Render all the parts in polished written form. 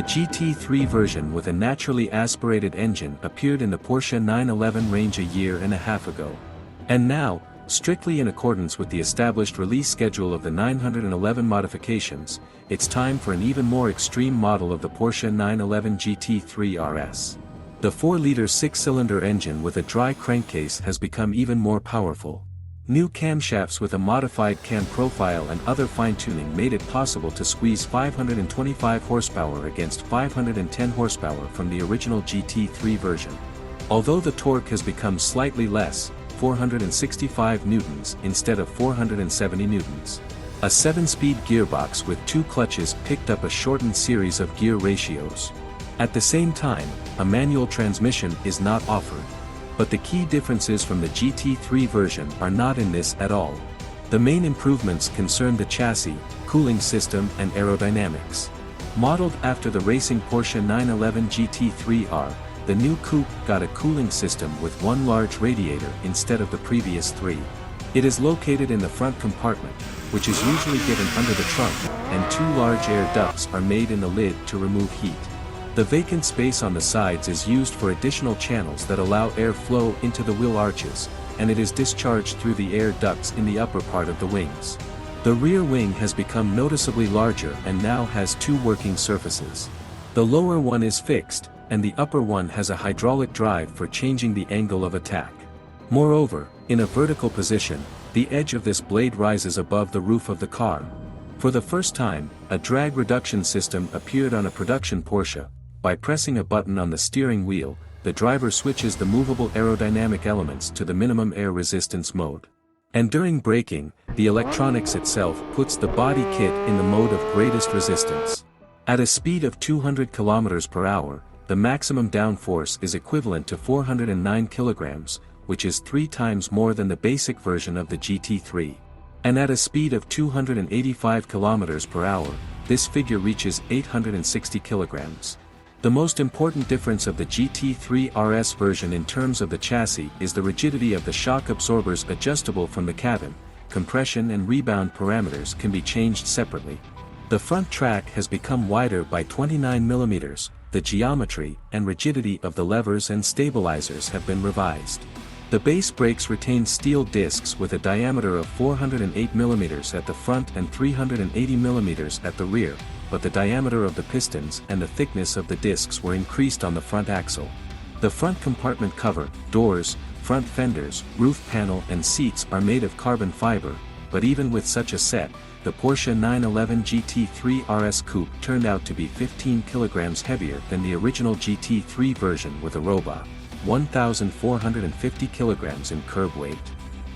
The GT3 version with a naturally aspirated engine appeared in the Porsche 911 range a year and a half ago. And now, strictly in accordance with the established release schedule of the 911 modifications, it's time for an even more extreme model of the Porsche 911 GT3 RS. The 4-liter 6-cylinder engine with a dry crankcase has become even more powerful. New camshafts with a modified cam profile and other fine-tuning made it possible to squeeze 525 horsepower against 510 horsepower from the original GT3 version. Although the torque has become slightly less, 465 newtons instead of 470 newtons. A 7-speed gearbox with 2 clutches picked up a shortened series of gear ratios. At the same time, a manual transmission is not offered. But the key differences from the GT3 version are not in this at all. The main improvements concern the chassis, cooling system and aerodynamics. Modeled after the racing Porsche 911 GT3R, the new coupe got a cooling system with one large radiator instead of the previous 3. It is located in the front compartment, which is usually given under the trunk, and 2 large air ducts are made in the lid to remove heat. The vacant space on the sides is used for additional channels that allow air flow into the wheel arches, and it is discharged through the air ducts in the upper part of the wings. The rear wing has become noticeably larger and now has 2 working surfaces. The lower one is fixed, and the upper one has a hydraulic drive for changing the angle of attack. Moreover, in a vertical position, the edge of this blade rises above the roof of the car. For the first time, a drag reduction system appeared on a production Porsche. By pressing a button on the steering wheel, the driver switches the movable aerodynamic elements to the minimum air resistance mode. And during braking, the electronics itself puts the body kit in the mode of greatest resistance. At a speed of 200 km per hour, the maximum downforce is equivalent to 409 kilograms, which is 3 times more than the basic version of the GT3. And at a speed of 285 km per hour, this figure reaches 860 kilograms. The most important difference of the GT3 RS version in terms of the chassis is the rigidity of the shock absorbers adjustable from the cabin. Compression and rebound parameters can be changed separately. The front track has become wider by 29 mm, the geometry and rigidity of the levers and stabilizers have been revised. The base brakes retain steel discs with a diameter of 408 mm at the front and 380 mm at the rear, but the diameter of the pistons and the thickness of the discs were increased on the front axle. The front compartment cover, doors, front fenders, roof panel and seats are made of carbon fiber, but even with such a set, the Porsche 911 GT3 RS Coupe turned out to be 15 kilograms heavier than the original GT3 version with a robot, 1,450 kilograms in curb weight.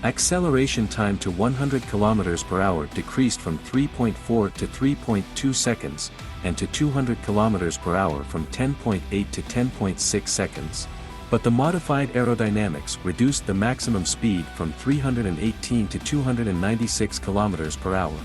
Acceleration time to 100 km per hour decreased from 3.4 to 3.2 seconds, and to 200 km per hour from 10.8 to 10.6 seconds. But the modified aerodynamics reduced the maximum speed from 318 to 296 km per hour.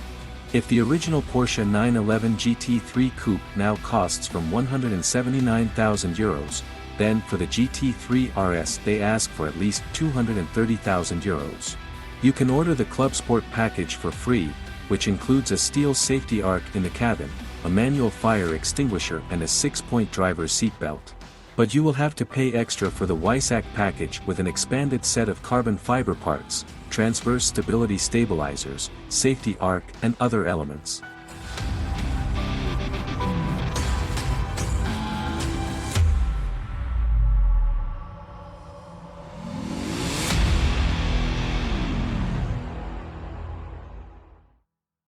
If the original Porsche 911 GT3 Coupe now costs from €179,000, then for the GT3 RS they ask for at least €230,000. You can order the Club Sport package for free, which includes a steel safety arc in the cabin, a manual fire extinguisher and a 6-point driver's seatbelt. But you will have to pay extra for the Weissach package with an expanded set of carbon fiber parts, transverse stability stabilizers, safety arc and other elements.